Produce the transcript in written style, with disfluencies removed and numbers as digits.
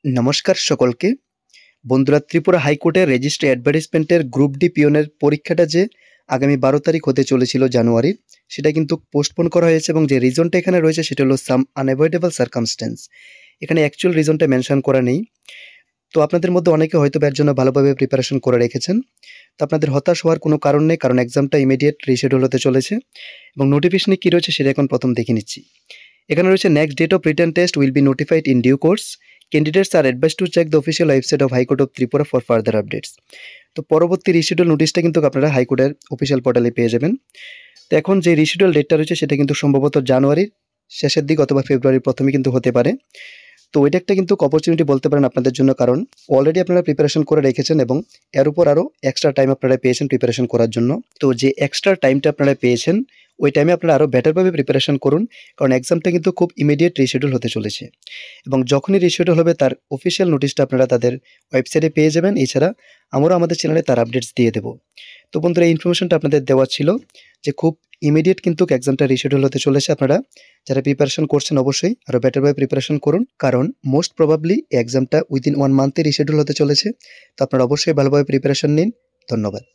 নমস্কার সকলকে। বন্ধুরা, ত্রিপুরা হাইকোর্টের রেজিস্ট্রি অ্যাডভার্টাইজমেন্টের গ্রুপ ডি পিওনের পরীক্ষাটা যে আগামী 12 তারিখ হতে চলেছিল জানুয়ারির, সেটা কিন্তু পোস্টপোন করা হয়েছে এবং যে রিজনটা এখানে রয়েছে সেটা হলো সাম আনএভয়েডেবল সার্কামস্ট্যান্স। এখানে অ্যাকচুয়াল রিজনটা মেনশন করা নেই। তো আপনাদের মধ্যে অনেকে হয়তো এর জন্য ভালোভাবে প্রিপারেশন করে রেখেছেন। তো আপনাদের হতাশ হওয়ার কোনো কারণ নেই, কারণ এক্সামটা ইমিডিয়েট রিশিডিউল হতে চলেছে এবং নোটিফিকেশনে কী রয়েছে সেটা এখন প্রথম দেখে নিচ্ছি। এখানে রয়েছে next date of written test will be notified in due course. Candidates are advise to check the official website of high court of Tripura for further updates. তো পরবর্তী রিশিডিউল নোটিশটা কিন্তু আপনারা হাইকোর্টের অফিসিয়াল পোর্টালে পেয়ে যাবেন। তো এখন যে রিশিডিউল ডেটটা রয়েছে সেটা কিন্তু সম্ভবত জানুয়ারির শেষের দিক অথবা ফেব্রুয়ারির প্রথমে কিন্তু হতে পারে। তো ওইটা একটা কিন্তু অপরচুনিটি বলতে পারেন আপনাদের জন্য, কারণ অলরেডি আপনারা প্রিপারেশন করে রেখেছেন এবং এর উপর আরও এক্সট্রা টাইম আপনারা পেয়েছেন প্রিপারেশন করার জন্য। তো যে এক্সট্রা টাইমটা আপনারা পেয়েছেন ওই টাইমে আপনারা আরও বেটারভাবে প্রিপারেশন করুন, কারণ এক্সামটা কিন্তু খুব ইমিডিয়েট রিশিডিউল হতে চলেছে এবং যখনই রিশিডিউল হবে তার অফিসিয়াল নোটিশটা আপনারা তাদের ওয়েবসাইটে পেয়ে যাবেন। এছাড়া আমরাও আমাদের চ্যানেলে তার আপডেটস দিয়ে দেবো। তো বন্ধুরা, এই ইনফরমেশনটা আপনাদের দেওয়া ছিল যে খুব ইমিডিয়েট কিন্তু এক্সামটা রিশিডিউল হতে চলেছে। আপনারা যারা প্রিপারেশন করছেন অবশ্যই আরও বেটারভাবে প্রিপারেশন করুন, কারণ মোস্ট প্রবাবলি এক্সামটা উইদিন 1 মান্থে রিশিডিউল হতে চলেছে। তো আপনারা অবশ্যই ভালোভাবে প্রিপারেশন নিন। ধন্যবাদ।